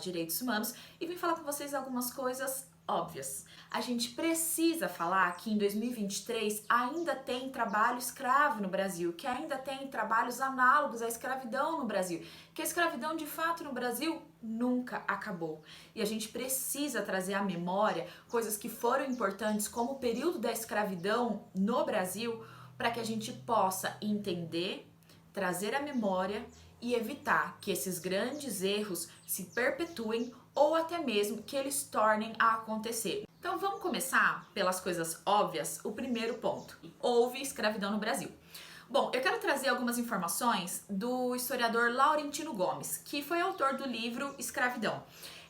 de direitos humanos e vim falar com vocês algumas coisas óbvias. A gente precisa falar que em 2023 ainda tem trabalho escravo no Brasil, que ainda tem trabalhos análogos à escravidão no Brasil, que a escravidão de fato no Brasil nunca acabou. E a gente precisa trazer à memória coisas que foram importantes como o período da escravidão no Brasil, para que a gente possa entender, trazer à memória e evitar que esses grandes erros se perpetuem ou até mesmo que eles tornem a acontecer. Então vamos começar pelas coisas óbvias. O primeiro ponto: houve escravidão no Brasil. Bom, eu quero trazer algumas informações do historiador Laurentino Gomes, que foi autor do livro Escravidão.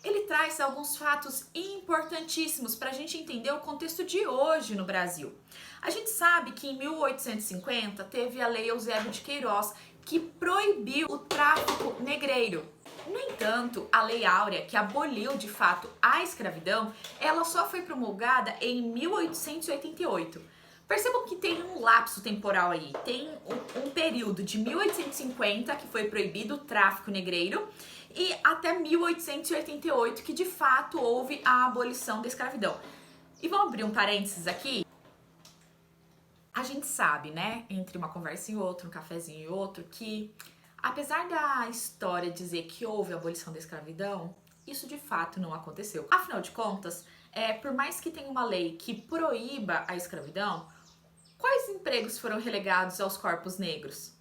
Ele traz alguns fatos importantíssimos para a gente entender o contexto de hoje no Brasil. A gente sabe que em 1850 teve a Lei Eusébio de Queiroz, que proibiu o tráfico negreiro. No entanto, a Lei Áurea, que aboliu de fato a escravidão, ela só foi promulgada em 1888. Percebam que tem um lapso temporal aí, tem um período de 1850, que foi proibido o tráfico negreiro, e até 1888, que de fato houve a abolição da escravidão. E vamos abrir um parênteses aqui. A gente sabe, né, entre uma conversa e outra, um cafezinho e outro, que apesar da história dizer que houve a abolição da escravidão, isso de fato não aconteceu. Afinal de contas, por mais que tenha uma lei que proíba a escravidão, quais empregos foram relegados aos corpos negros?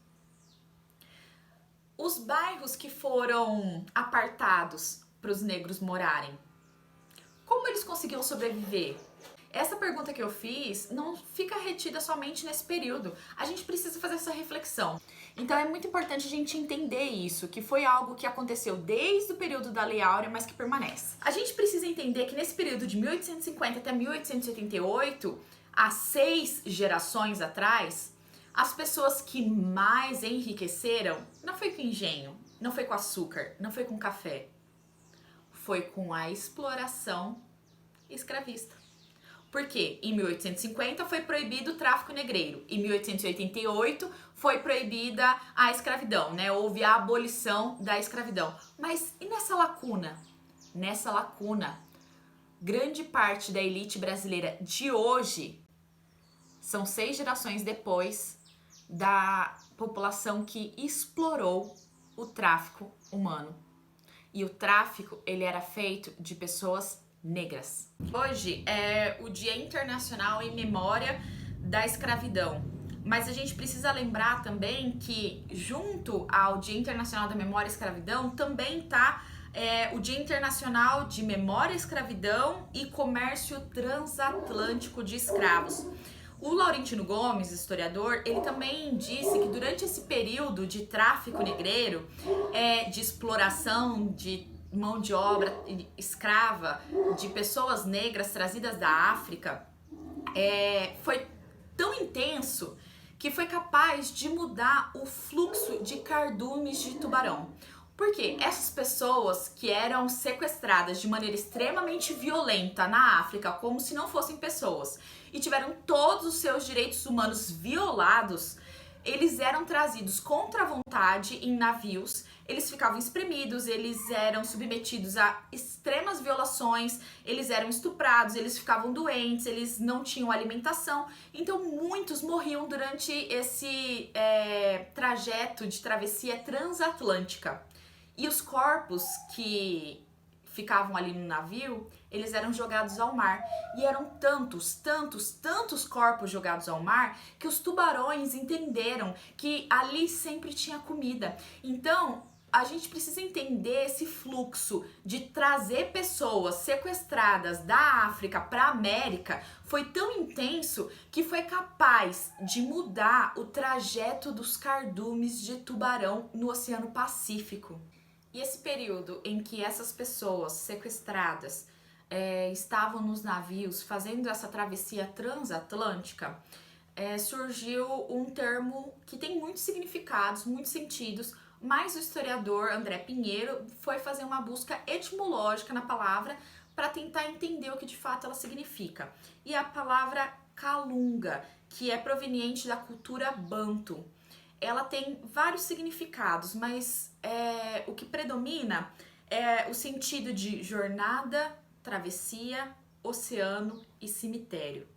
Os bairros que foram apartados para os negros morarem, como eles conseguiam sobreviver? Essa pergunta que eu fiz não fica retida somente nesse período. A gente precisa fazer essa reflexão. Então é muito importante a gente entender isso, que foi algo que aconteceu desde o período da Lei Áurea, mas que permanece. A gente precisa entender que nesse período de 1850 até 1888, há 6 gerações atrás, as pessoas que mais enriqueceram não foi com engenho, não foi com açúcar, não foi com café, foi com a exploração escravista. Porque em 1850 foi proibido o tráfico negreiro, em 1888 foi proibida a escravidão, né? Houve a abolição da escravidão. Mas e nessa lacuna? Nessa lacuna, grande parte da elite brasileira de hoje são 6 gerações depois da população que explorou o tráfico humano. E o tráfico, ele era feito de pessoas negras. Hoje é o Dia Internacional em Memória da Escravidão, mas a gente precisa lembrar também que junto ao Dia Internacional da Memória à Escravidão também está o Dia Internacional de Memória à Escravidão e Comércio Transatlântico de Escravos. O Laurentino Gomes, historiador, ele também disse que durante esse período de tráfico negreiro, de exploração de mão de obra escrava, de pessoas negras trazidas da África, foi tão intenso que foi capaz de mudar o fluxo de cardumes de tubarão. Porque essas pessoas que eram sequestradas de maneira extremamente violenta na África, como se não fossem pessoas, e tiveram todos os seus direitos humanos violados, eles eram trazidos contra a vontade em navios, eles ficavam espremidos, eles eram submetidos a extremas violações, eles eram estuprados, eles ficavam doentes, eles não tinham alimentação, então muitos morriam durante esse trajeto de travessia transatlântica. E os corpos que ficavam ali no navio, eles eram jogados ao mar. E eram tantos corpos jogados ao mar que os tubarões entenderam que ali sempre tinha comida. Então, a gente precisa entender esse fluxo de trazer pessoas sequestradas da África para a América foi tão intenso que foi capaz de mudar o trajeto dos cardumes de tubarão no Oceano Pacífico. E esse período em que essas pessoas sequestradas estavam nos navios fazendo essa travessia transatlântica, surgiu um termo que tem muitos significados, muitos sentidos, mas o historiador André Pinheiro foi fazer uma busca etimológica na palavra para tentar entender o que de fato ela significa. E a palavra calunga, que é proveniente da cultura banto, ela tem vários significados, mas o que predomina é o sentido de jornada, travessia, oceano e cemitério.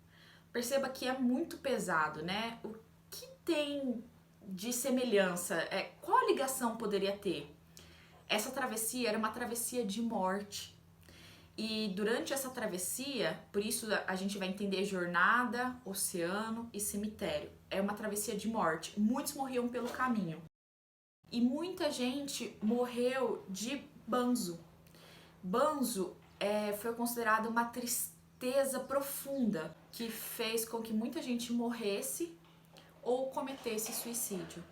Perceba que é muito pesado, né? O que tem de semelhança? Qual ligação poderia ter? Essa travessia era uma travessia de morte. E durante essa travessia, por isso a gente vai entender jornada, oceano e cemitério. É uma travessia de morte. Muitos morriam pelo caminho. E muita gente morreu de banzo. Banzo foi considerado uma tristeza profunda que fez com que muita gente morresse ou cometesse suicídio.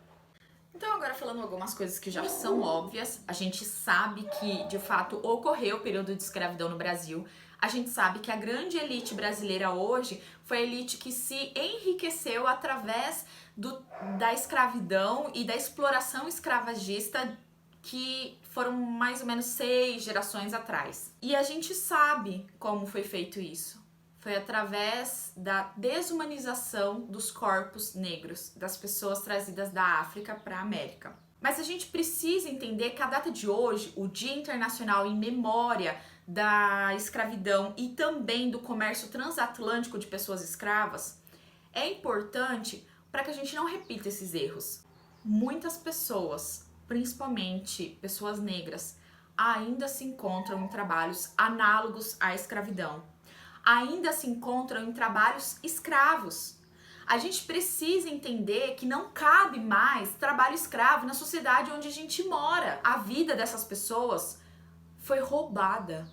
Então, agora falando algumas coisas que já são óbvias, a gente sabe que, de fato, ocorreu o período de escravidão no Brasil. A gente sabe que a grande elite brasileira hoje foi a elite que se enriqueceu através da escravidão e da exploração escravagista que foram mais ou menos 6 gerações atrás. E a gente sabe como foi feito isso. Foi através da desumanização dos corpos negros, das pessoas trazidas da África para a América. Mas a gente precisa entender que a data de hoje, o Dia Internacional em Memória da Escravidão e também do comércio transatlântico de pessoas escravas, é importante para que a gente não repita esses erros. Muitas pessoas, principalmente pessoas negras, ainda se encontram em trabalhos análogos à escravidão. Ainda se encontram em trabalhos escravos. A gente precisa entender que não cabe mais trabalho escravo na sociedade onde a gente mora. A vida dessas pessoas foi roubada.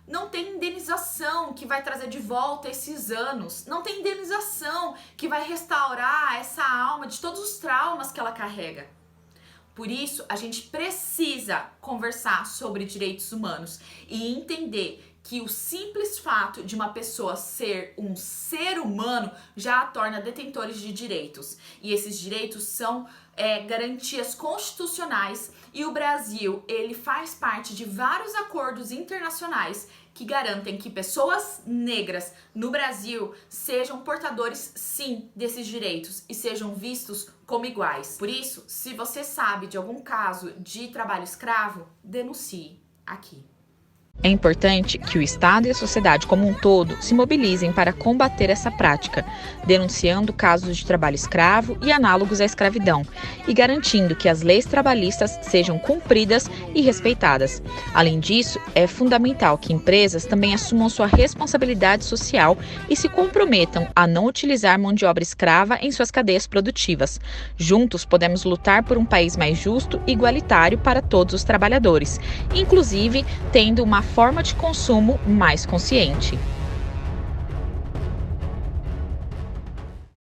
Não tem indenização que vai trazer de volta esses anos. Não tem indenização que vai restaurar essa alma de todos os traumas que ela carrega. Por isso, a gente precisa conversar sobre direitos humanos e entender que o simples fato de uma pessoa ser um ser humano já a torna detentores de direitos. E esses direitos são garantias constitucionais e o Brasil, ele faz parte de vários acordos internacionais que garantem que pessoas negras no Brasil sejam portadores, sim, desses direitos e sejam vistos como iguais. Por isso, se você sabe de algum caso de trabalho escravo, denuncie aqui. É importante que o Estado e a sociedade como um todo se mobilizem para combater essa prática, denunciando casos de trabalho escravo e análogos à escravidão, e garantindo que as leis trabalhistas sejam cumpridas e respeitadas. Além disso, é fundamental que empresas também assumam sua responsabilidade social e se comprometam a não utilizar mão de obra escrava em suas cadeias produtivas. Juntos, podemos lutar por um país mais justo e igualitário para todos os trabalhadores, inclusive tendo uma forma de consumo mais consciente.